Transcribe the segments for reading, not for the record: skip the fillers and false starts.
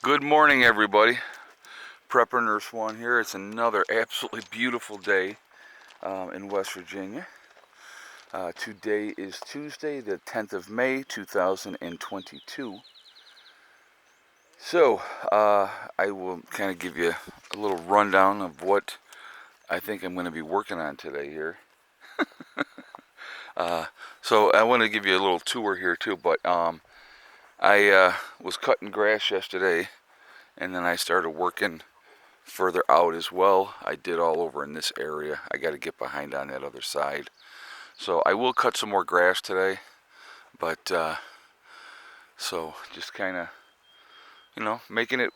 Good morning, everybody. Prepper Nurse One here. It's another absolutely beautiful day in West Virginia. Today is Tuesday, the 10th of May, 2022. So, I will kind of give you a little rundown of what I think I'm going to be working on today here. So I want to give you a little tour here too, but I was cutting grass yesterday, and then I started working further out as well. I did all over in this area. I got to get behind on that other side. So I will cut some more grass today, but so just kind of, making it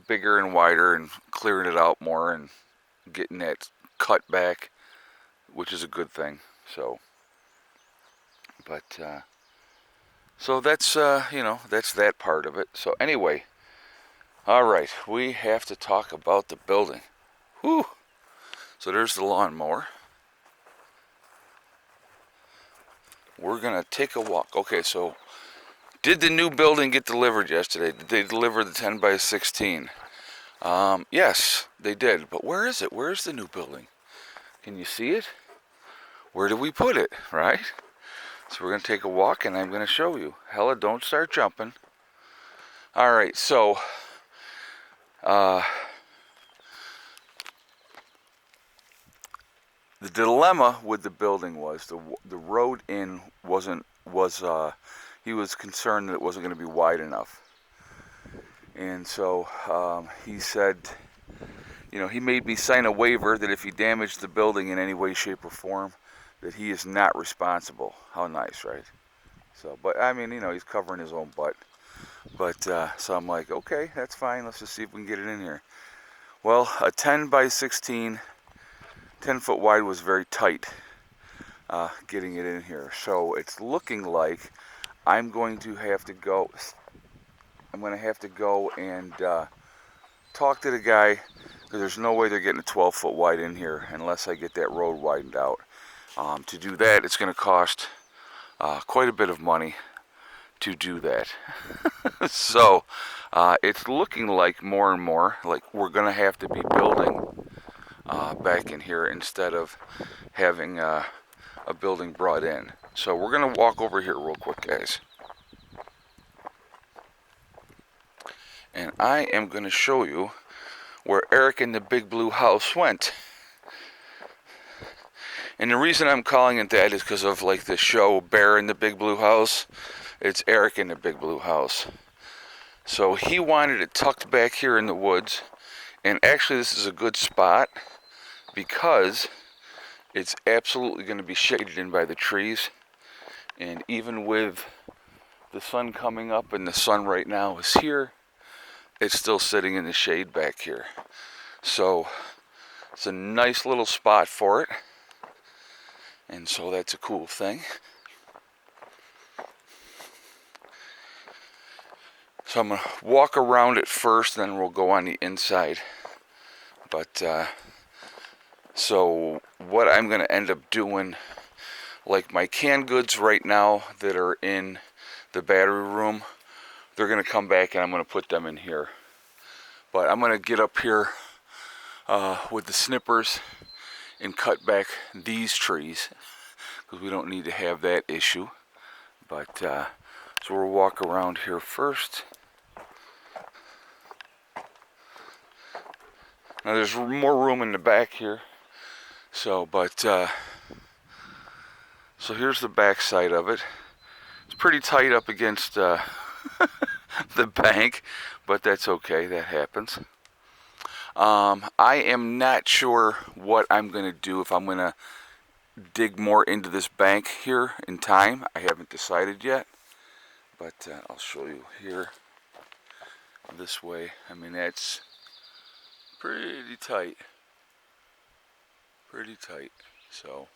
bigger and wider and clearing it out more and getting that cut back, which is a good thing. So, but so that's that's that part of it. So anyway, all right, we have to talk about the building. Whew. So there's the lawnmower. We're gonna take a walk. Okay, so did the new building get delivered yesterday? Did they deliver the 10 by 16? Yes, they did. But where is it? Where's the new building? Can you see it? Where do we put it, right? So we're gonna take a walk and I'm gonna show you. Hella, don't start jumping. All right, so the dilemma with the building was the road in he was concerned that it wasn't going to be wide enough, and so he said, he made me sign a waiver that if he damaged the building in any way, shape, or form, that he is not responsible. How nice, right? So, but I mean, he's covering his own butt. But so I'm like, okay, that's fine. Let's just see if we can get it in here. Well, a 10 by 16. 10 foot wide was very tight getting it in here. So it's looking like I'm going to have to go and talk to the guy, because there's no way they're getting a 12 foot wide in here unless I get that road widened out. To do that, it's going to cost quite a bit of money to do that. So it's looking like more and more like we're going to have to be building back in here instead of having a building brought in. So we're going to walk over here real quick, guys. And I am going to show you where Eric and the Big Blue House went. And the reason I'm calling it that is because of like the show Bear in the Big Blue House. It's Eric in the Big Blue House. So he wanted it tucked back here in the woods. And actually this is a good spot because it's absolutely going to be shaded in by the trees. And even with the sun coming up, and the sun right now is here, it's still sitting in the shade back here. So it's a nice little spot for it. And so that's a cool thing. So I'm going to walk around it first, then we'll go on the inside. But so what I'm going to end up doing, like my canned goods right now that are in the battery room, they're going to come back and I'm going to put them in here. But I'm going to get up here with the snippers and cut back these trees, because we don't need to have that issue. But so we'll walk around here first. Now there's more room in the back here. So, but so here's the back side of it. It's pretty tight up against the bank, but that's okay. That happens. I am not sure what I'm going to do, if I'm going to dig more into this bank here in time. I haven't decided yet, but I'll show you here this way. I mean, that's pretty tight. So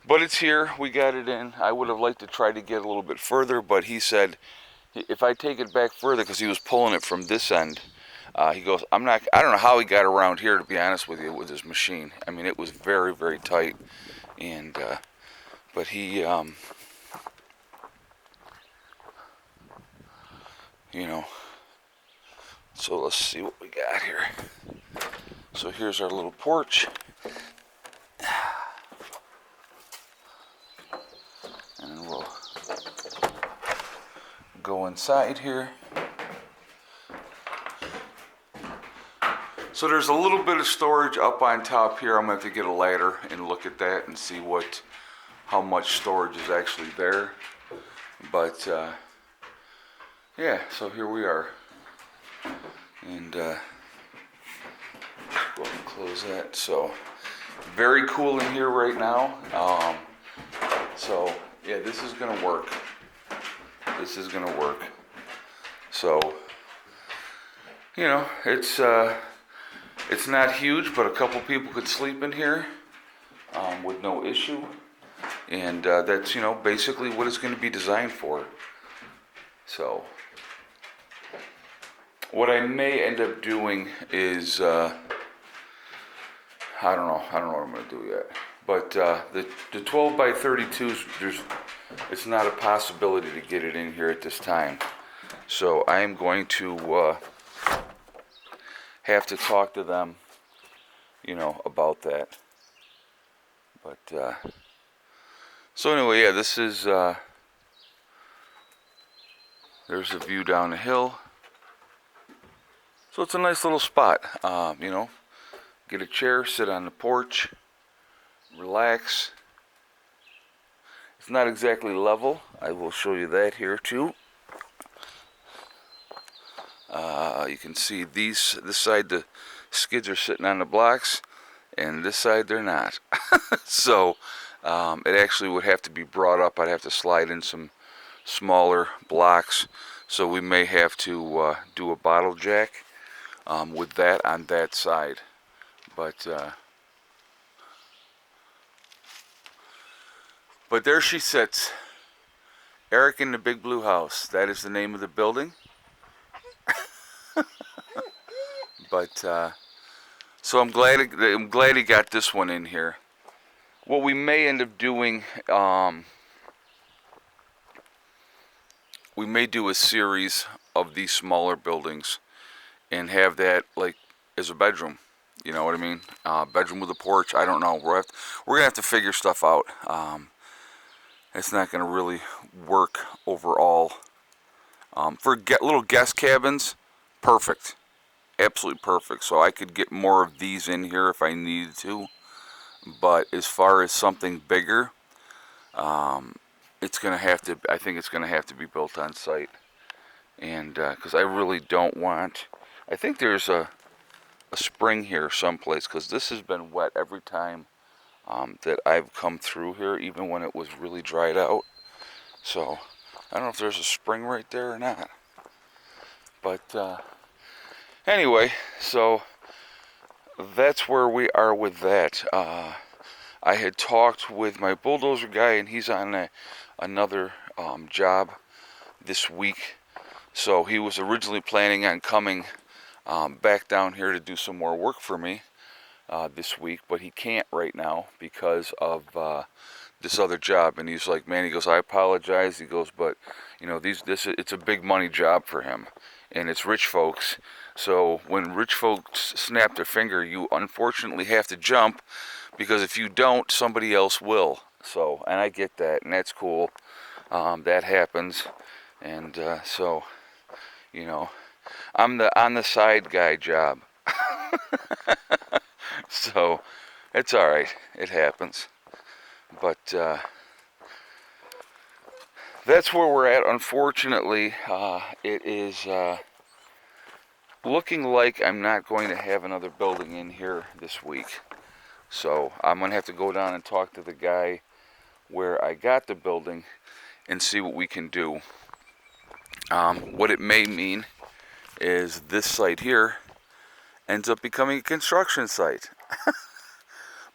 but it's here. We got it in. I would have liked to try to get a little bit further, but he said if I take it back further, because he was pulling it from this end, he goes, I don't know how he got around here, to be honest with you, with his machine. I mean, it was very, very tight. And but he you know. So let's see what we got here. So here's our little porch. And we'll go inside here. So there's a little bit of storage up on top here. I'm gonna have to get a ladder and look at that and see how much storage is actually there. But yeah, so here we are. And we'll close that. So very cool in here right now. So yeah, this is gonna work. This is gonna work. So you know, it's not huge, but a couple people could sleep in here with no issue. And that's, you know, basically what it's going to be designed for. So what I may end up doing is I don't know what I'm going to do yet. But the 12 by 32s, it's not a possibility to get it in here at this time. So I am going to have to talk to them, you know, about that. But so anyway, yeah, this is there's a view down the hill. So it's a nice little spot. You know, get a chair, sit on the porch, relax. It's not exactly level. I will show you that here too. You can see this side the skids are sitting on the blocks, and this side they're not. So it actually would have to be brought up. I'd have to slide in some smaller blocks. So we may have to do a bottle jack with that on that side. But there she sits. Eric in the Big Blue House. That is the name of the building. But so I'm glad he got this one in here. What we may end up doing, we may do a series of these smaller buildings and have that like as a bedroom. You know what I mean? Bedroom with a porch. I don't know. We're gonna have to figure stuff out. It's not gonna really work overall. For little guest cabins, perfect. Absolutely perfect. So I could get more of these in here if I needed to. But as far as something bigger, it's gonna have to. I think it's gonna have to be built on site. And because I really don't want. I think there's a spring here someplace, because this has been wet every time that I've come through here, even when it was really dried out. So I don't know if there's a spring right there or not. But anyway, so that's where we are with that. I had talked with my bulldozer guy, and he's on another job this week. So he was originally planning on coming back down here to do some more work for me this week, but he can't right now because of this other job. And he's like, man, he goes, I apologize. He goes, but you know, it's a big money job for him, and it's rich folks. So when rich folks snap their finger, you unfortunately have to jump, because if you don't, somebody else will. So, and I get that, and that's cool. That happens, and so, you know, I'm on the side guy job. So it's all right. It happens. But that's where we're at. Unfortunately, it is looking like I'm not going to have another building in here this week. So I'm going to have to go down and talk to the guy where I got the building and see what we can do. What it may mean is this site here ends up becoming a construction site.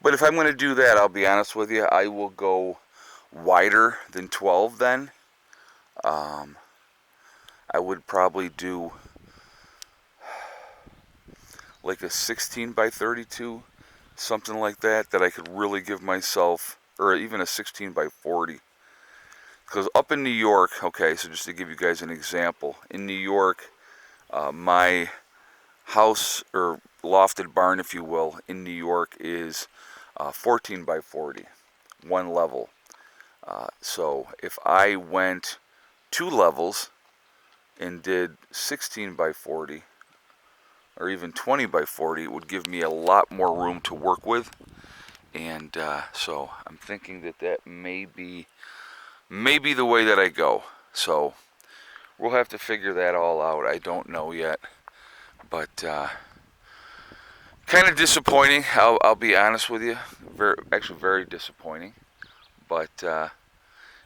But if I'm going to do that, I'll be honest with you, I will go wider than 12 then. I would probably do like a 16 by 32, something like that I could really give myself, or even a 16 by 40. because up in New York, okay, so just to give you guys an example, in New York, my house or lofted barn, if you will, in New York is 14 by 40, one level. So if I went 2 levels and did 16 by 40 or even 20 by 40, it would give me a lot more room to work with. And so I'm thinking that that may be the way that I go. So we'll have to figure that all out. I don't know yet, but kind of disappointing. I'll be honest with you. Actually, very disappointing. But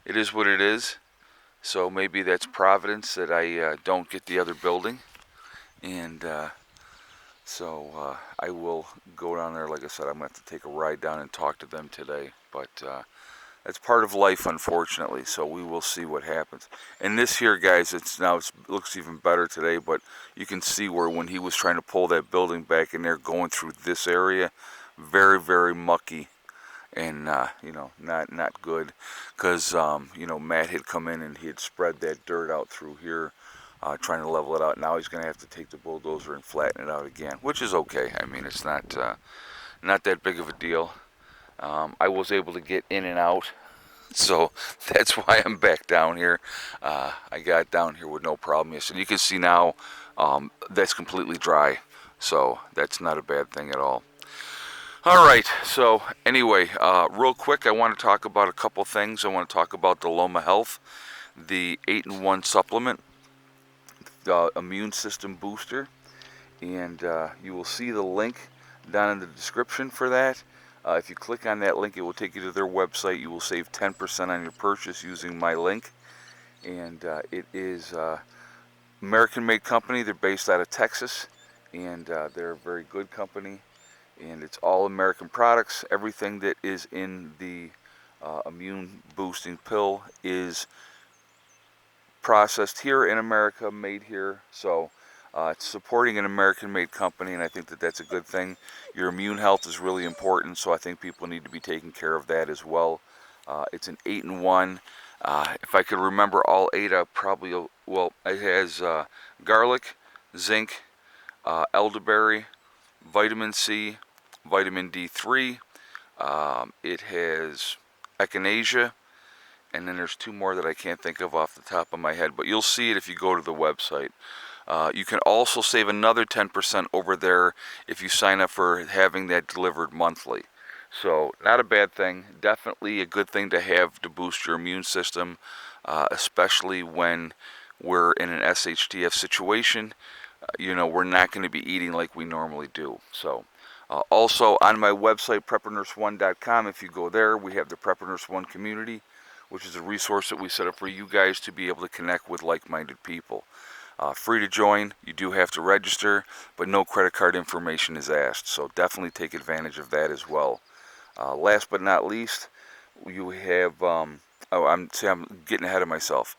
it is what it is. So maybe that's Providence that I don't get the other building, and so I will go down there. Like I said, I'm gonna have to take a ride down and talk to them today. But that's part of life, unfortunately. So we will see what happens. And this here, guys, it looks even better today. But you can see where when he was trying to pull that building back in there, going through this area, very, very mucky. And you know, not good, because you know, Matt had come in and he had spread that dirt out through here, trying to level it out. Now he's going to have to take the bulldozer and flatten it out again, which is okay. I mean, it's not that big of a deal. I was able to get in and out, so that's why I'm back down here. I got down here with no problem yesterday. You can see now that's completely dry, so that's not a bad thing at all. All right, so anyway, real quick, I want to talk about a couple things. I want to talk about the Loma Health, the 8-in-1 supplement, the immune system booster, and you will see the link down in the description for that. If you click on that link, it will take you to their website. You will save 10% on your purchase using my link, and it is American-made company. They're based out of Texas, and they're a very good company. And it's all American products. Everything that is in the immune boosting pill is processed here in America, made here. So it's supporting an American-made company, and I think that that's a good thing. Your immune health is really important, so I think people need to be taking care of that as well. It's an 8-in-1. If I could remember all 8, I probably, well, it has garlic, zinc, elderberry, vitamin C, vitamin D3, it has echinacea, and then there's 2 more that I can't think of off the top of my head, but you'll see it if you go to the website. You can also save another 10% over there if you sign up for having that delivered monthly. So not a bad thing, definitely a good thing to have to boost your immune system, especially when we're in an SHTF situation. You know, we're not going to be eating like we normally do. So also on my website, preppernurse1.com, if you go there, we have the Prepper Nurse 1 community, which is a resource that we set up for you guys to be able to connect with like-minded people. Free to join. You do have to register, but no credit card information is asked, so definitely take advantage of that as well. Last but not least, you have I'm getting ahead of myself.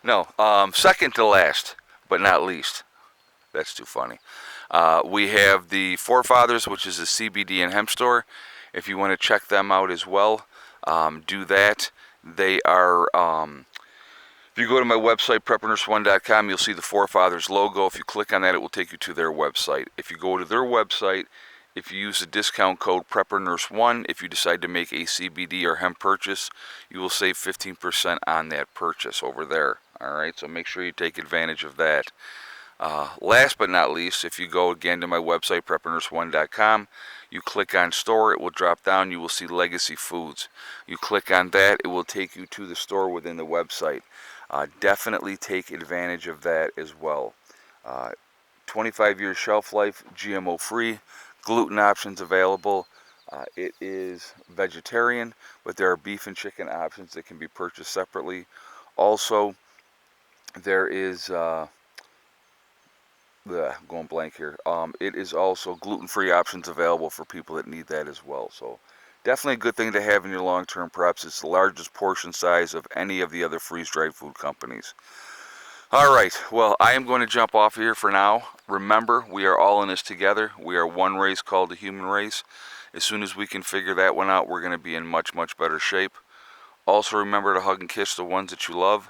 No, second to last but not least. That's too funny. We have the Forefathers, which is a CBD and hemp store. If you want to check them out as well, do that. They are, if you go to my website, preppernurse1.com, you'll see the Forefathers logo. If you click on that, it will take you to their website. If you go to their website, if you use the discount code PrepperNurse1, if you decide to make a CBD or hemp purchase, you will save 15% on that purchase over there. All right, so make sure you take advantage of that. Last but not least, if you go again to my website, preppernurse1.com, you click on store, it will drop down, you will see Legacy Foods. You click on that, it will take you to the store within the website. Definitely take advantage of that as well. 25 years shelf life, GMO free, gluten options available. It is vegetarian, but there are beef and chicken options that can be purchased separately. Also, there is going blank here. It is also gluten-free options available for people that need that as well. So definitely a good thing to have in your long-term preps. It's the largest portion size of any of the other freeze-dried food companies. All right, well, I am going to jump off here for now. Remember, we are all in this together. We are one race called the human race. As soon as we can figure that one out, we're going to be in much, much better shape. Also remember to hug and kiss the ones that you love.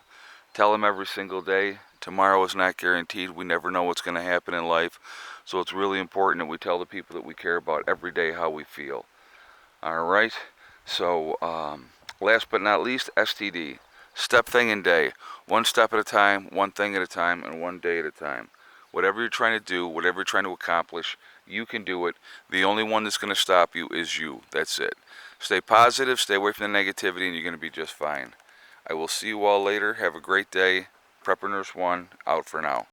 Tell them every single day. Tomorrow is not guaranteed. We never know what's going to happen in life. So it's really important that we tell the people that we care about every day how we feel. All right. So last but not least, STD. Step thing in day. One step at a time, one thing at a time, and one day at a time. Whatever you're trying to do, whatever you're trying to accomplish, you can do it. The only one that's going to stop you is you. That's it. Stay positive, stay away from the negativity, and you're going to be just fine. I will see you all later. Have a great day. Prepper Nurse 1, out for now.